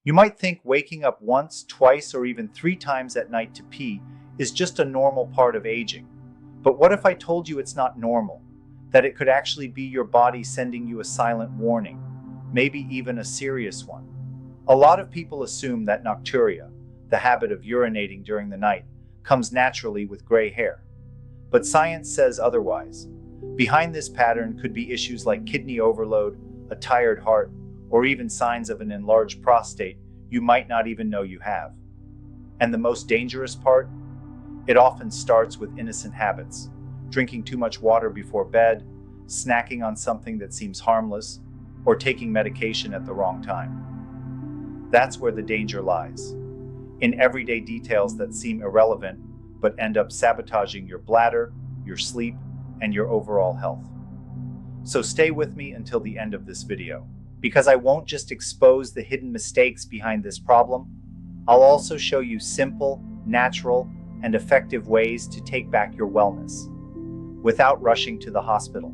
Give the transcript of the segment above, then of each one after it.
You might think waking up once, twice, or even 3 times at night to pee is just a normal part of aging. But what if I told you it's not normal? That it could actually be your body sending you a silent warning, maybe even a serious one. A lot of people assume that nocturia, the habit of urinating during the night, comes naturally with gray hair. But science says otherwise. Behind this pattern could be issues like kidney overload, a tired heart, or even signs of an enlarged prostate you might not even know you have. And the most dangerous part? It often starts with innocent habits. Drinking too much water before bed, snacking on something that seems harmless, or taking medication at the wrong time. That's where the danger lies. In everyday details that seem irrelevant, but end up sabotaging your bladder, your sleep, and your overall health. So stay with me until the end of this video, because I won't just expose the hidden mistakes behind this problem, I'll also show you simple, natural, and effective ways to take back your wellness without rushing to the hospital.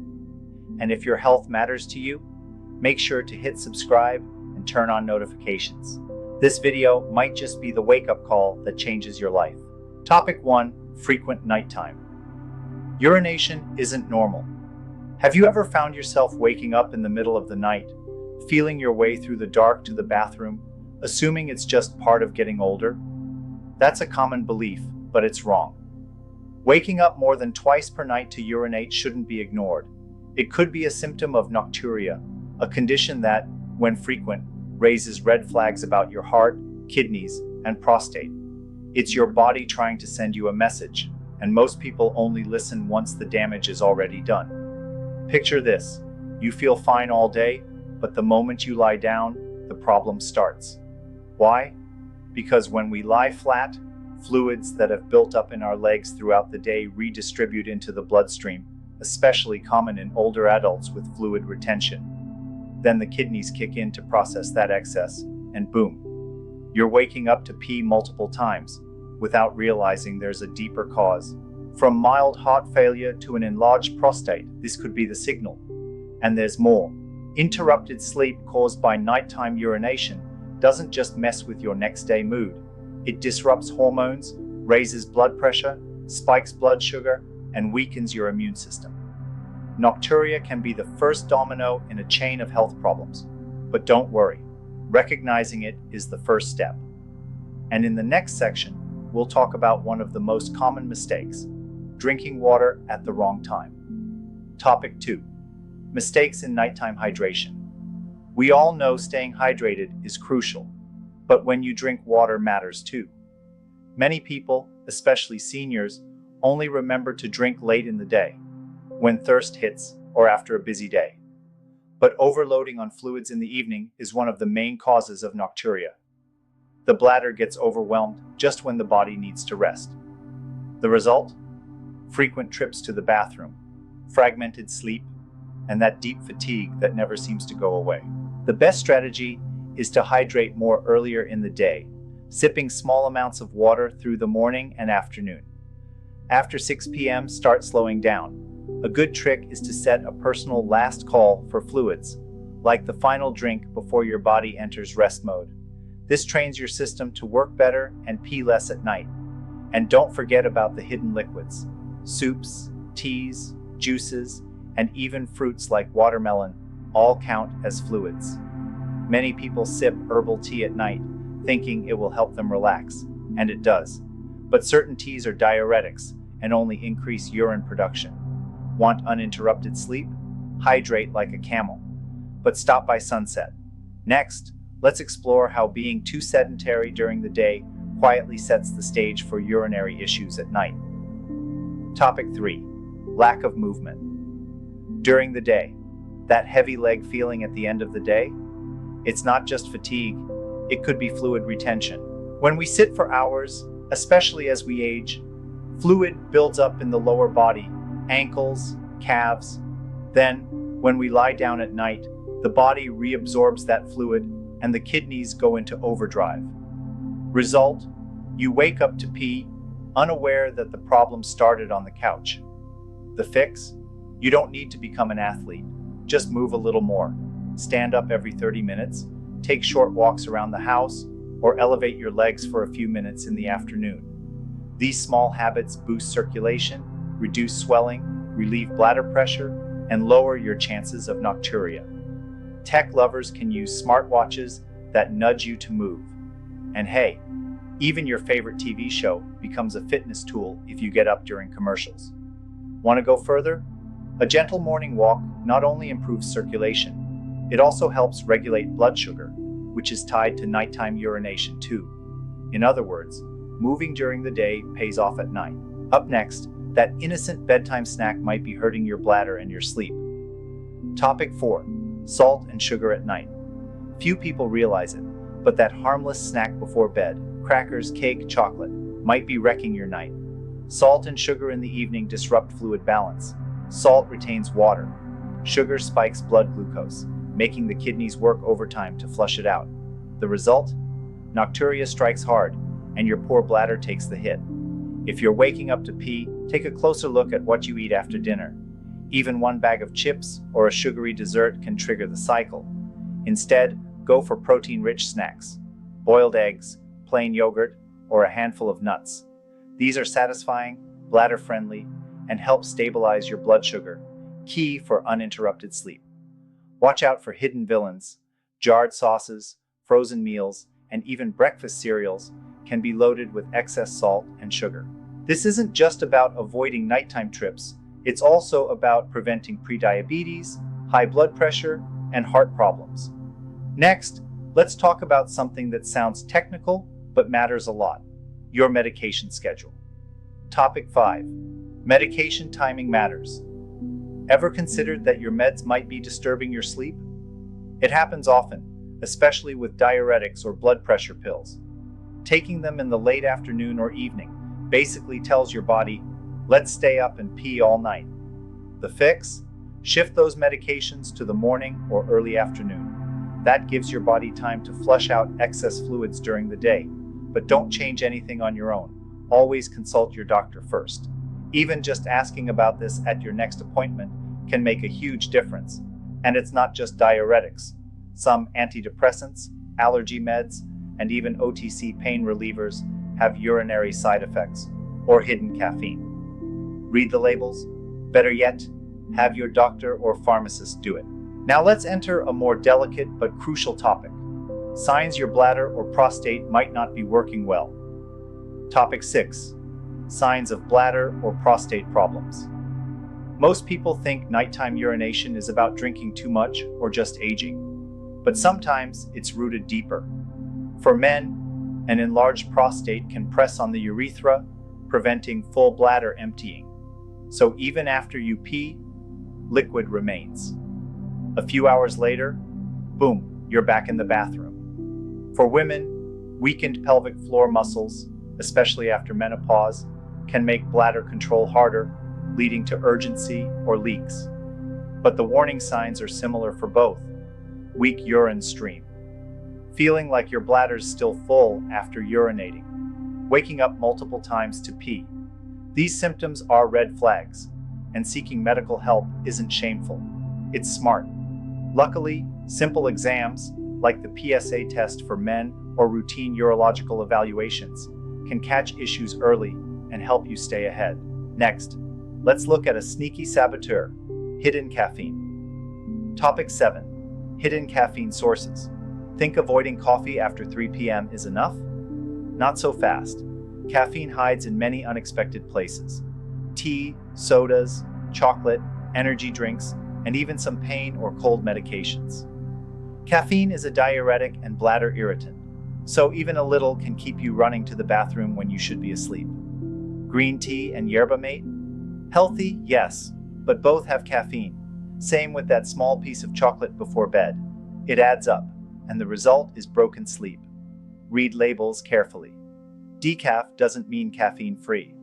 And if your health matters to you, make sure to hit subscribe and turn on notifications. This video might just be the wake-up call that changes your life. Topic 1. Frequent nighttime. Urination isn't normal. Have you ever found yourself waking up in the middle of the night, feeling your way through the dark to the bathroom, assuming it's just part of getting older? That's a common belief, but it's wrong. Waking up more than twice per night to urinate shouldn't be ignored. It could be a symptom of nocturia, a condition that, when frequent, raises red flags about your heart, kidneys, and prostate. It's your body trying to send you a message, and most people only listen once the damage is already done. Picture this: you feel fine all day, but the moment you lie down, the problem starts. Why? Because when we lie flat, fluids that have built up in our legs throughout the day redistribute into the bloodstream, especially common in older adults with fluid retention. Then the kidneys kick in to process that excess, and boom, you're waking up to pee multiple times without realizing there's a deeper cause. From mild heart failure to an enlarged prostate, this could be the signal. And there's more. Interrupted sleep caused by nighttime urination doesn't just mess with your next day mood. It disrupts hormones, raises blood pressure, spikes blood sugar, and weakens your immune system. Nocturia can be the first domino in a chain of health problems. But don't worry, recognizing it is the first step. And in the next section, we'll talk about one of the most common mistakes: drinking water at the wrong time. Topic 2. Mistakes in nighttime hydration. We all know staying hydrated is crucial, but when you drink water matters too. Many people, especially seniors, only remember to drink late in the day, when thirst hits or after a busy day. But overloading on fluids in the evening is one of the main causes of nocturia. The bladder gets overwhelmed just when the body needs to rest. The result? Frequent trips to the bathroom, fragmented sleep, and that deep fatigue that never seems to go away. The best strategy is to hydrate more earlier in the day, sipping small amounts of water through the morning and afternoon. After 6 p.m., start slowing down. A good trick is to set a personal last call for fluids, like the final drink before your body enters rest mode. This trains your system to work better and pee less at night. And don't forget about the hidden liquids. Soups, teas, juices, and even fruits like watermelon all count as fluids. Many people sip herbal tea at night, thinking it will help them relax, and it does. But certain teas are diuretics and only increase urine production. Want uninterrupted sleep? Hydrate like a camel, but stop by sunset. Next, let's explore how being too sedentary during the day quietly sets the stage for urinary issues at night. Topic 3. Lack of movement. During the day, that heavy leg feeling at the end of the day? It's not just fatigue, it could be fluid retention. When we sit for hours, especially as we age, fluid builds up in the lower body, ankles, calves. Then, when we lie down at night, the body reabsorbs that fluid and the kidneys go into overdrive. Result, you wake up to pee, unaware that the problem started on the couch. The fix? You don't need to become an athlete. Just move a little more. Stand up every 30 minutes, take short walks around the house, or elevate your legs for a few minutes in the afternoon. These small habits boost circulation, reduce swelling, relieve bladder pressure, and lower your chances of nocturia. Tech lovers can use smartwatches that nudge you to move. And hey, even your favorite TV show becomes a fitness tool if you get up during commercials. Want to go further? A gentle morning walk not only improves circulation, it also helps regulate blood sugar, which is tied to nighttime urination too. In other words, moving during the day pays off at night. Up next, that innocent bedtime snack might be hurting your bladder and your sleep. Topic 4. Salt and sugar at night. Few people realize it, but that harmless snack before bed, crackers, cake, chocolate, might be wrecking your night. Salt and sugar in the evening disrupt fluid balance. Salt retains water. Sugar spikes blood glucose, making the kidneys work overtime to flush it out. The result? Nocturia strikes hard, and your poor bladder takes the hit. If you're waking up to pee, take a closer look at what you eat after dinner. Even one bag of chips or a sugary dessert can trigger the cycle. Instead, go for protein-rich snacks, boiled eggs, plain yogurt, or a handful of nuts. These are satisfying, bladder-friendly, and help stabilize your blood sugar, key for uninterrupted sleep. Watch out for hidden villains. Jarred sauces, frozen meals, and even breakfast cereals can be loaded with excess salt and sugar. This isn't just about avoiding nighttime trips, it's also about preventing prediabetes, high blood pressure, and heart problems. Next, let's talk about something that sounds technical but matters a lot: your medication schedule. Topic 5. Medication timing matters. Ever considered that your meds might be disturbing your sleep? It happens often, especially with diuretics or blood pressure pills. Taking them in the late afternoon or evening basically tells your body, let's stay up and pee all night. The fix? Shift those medications to the morning or early afternoon. That gives your body time to flush out excess fluids during the day, but don't change anything on your own. Always consult your doctor first. Even just asking about this at your next appointment can make a huge difference. And it's not just diuretics. Some antidepressants, allergy meds, and even OTC pain relievers have urinary side effects or hidden caffeine. Read the labels. Better yet, have your doctor or pharmacist do it. Now let's enter a more delicate but crucial topic: signs your bladder or prostate might not be working well. Topic 6. Signs of bladder or prostate problems. Most people think nighttime urination is about drinking too much or just aging, but sometimes it's rooted deeper. For men, an enlarged prostate can press on the urethra, preventing full bladder emptying. So even after you pee, liquid remains. A few hours later, boom, you're back in the bathroom. For women, weakened pelvic floor muscles, especially after menopause, can make bladder control harder, leading to urgency or leaks. But the warning signs are similar for both: weak urine stream, feeling like your bladder's still full after urinating, waking up multiple times to pee. These symptoms are red flags, and seeking medical help isn't shameful. It's smart. Luckily, simple exams, like the PSA test for men or routine urological evaluations, can catch issues early and help you stay ahead. Next, let's look at a sneaky saboteur: hidden caffeine. Topic 7. Hidden caffeine sources. Think avoiding coffee after 3 p.m. is enough? Not so fast. Caffeine hides in many unexpected places: tea, sodas, chocolate, energy drinks, and even some pain or cold medications. Caffeine is a diuretic and bladder irritant, so even a little can keep you running to the bathroom when you should be asleep. Green tea and yerba mate? Healthy, yes, but both have caffeine. Same with that small piece of chocolate before bed. It adds up, and the result is broken sleep. Read labels carefully. Decaf doesn't mean caffeine-free,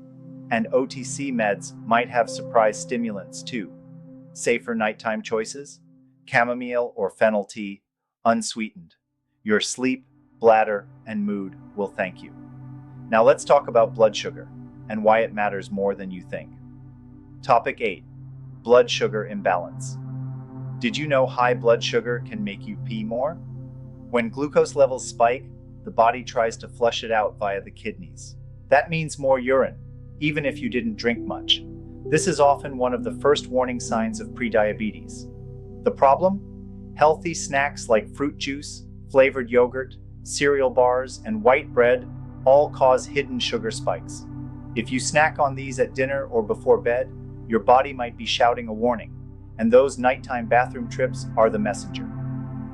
and OTC meds might have surprise stimulants too. Safer nighttime choices: chamomile or fennel tea, unsweetened. Your sleep, bladder, and mood will thank you. Now let's talk about blood sugar and why it matters more than you think. Topic 8. Blood sugar imbalance. Did you know high blood sugar can make you pee more? When glucose levels spike, the body tries to flush it out via the kidneys. That means more urine, even if you didn't drink much. This is often one of the first warning signs of prediabetes. The problem? Healthy snacks like fruit juice, flavored yogurt, cereal bars, and white bread all cause hidden sugar spikes. If you snack on these at dinner or before bed, your body might be shouting a warning, and those nighttime bathroom trips are the messenger.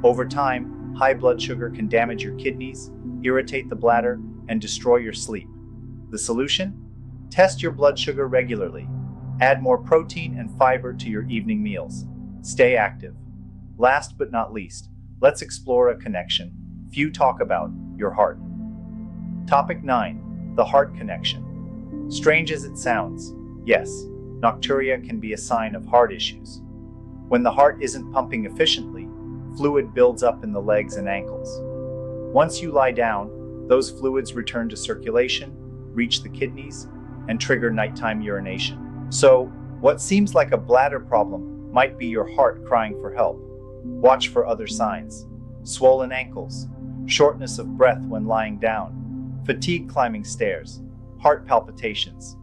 Over time, high blood sugar can damage your kidneys, irritate the bladder, and destroy your sleep. The solution? Test your blood sugar regularly. Add more protein and fiber to your evening meals. Stay active. Last but not least, let's explore a connection few talk about: your heart. Topic 9. The heart connection. Strange as it sounds, yes, nocturia can be a sign of heart issues. When the heart isn't pumping efficiently, fluid builds up in the legs and ankles. Once you lie down, those fluids return to circulation, reach the kidneys, and trigger nighttime urination. So, what seems like a bladder problem might be your heart crying for help. Watch for other signs: swollen ankles, shortness of breath when lying down, fatigue climbing stairs, heart palpitations.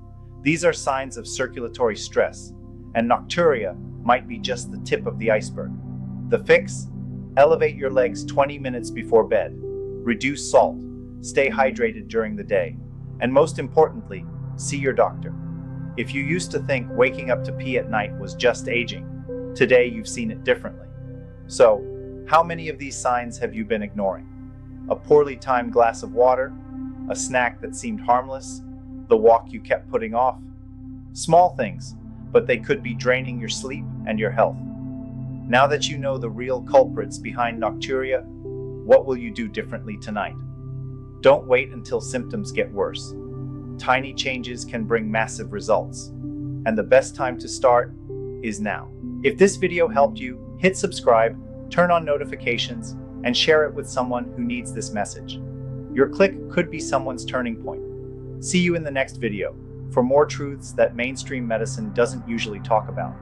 These are signs of circulatory stress, and nocturia might be just the tip of the iceberg. The fix? Elevate your legs 20 minutes before bed. Reduce salt. Stay hydrated during the day. And most importantly, see your doctor. If you used to think waking up to pee at night was just aging, today you've seen it differently. So, how many of these signs have you been ignoring? A poorly timed glass of water? A snack that seemed harmless? The walk you kept putting off? Small things, but they could be draining your sleep and your health. Now that you know the real culprits behind nocturia, what will you do differently tonight? Don't wait until symptoms get worse. Tiny changes can bring massive results, and the best time to start is now. If this video helped you, hit subscribe, turn on notifications, and share it with someone who needs this message. Your click could be someone's turning point. See you in the next video for more truths that mainstream medicine doesn't usually talk about.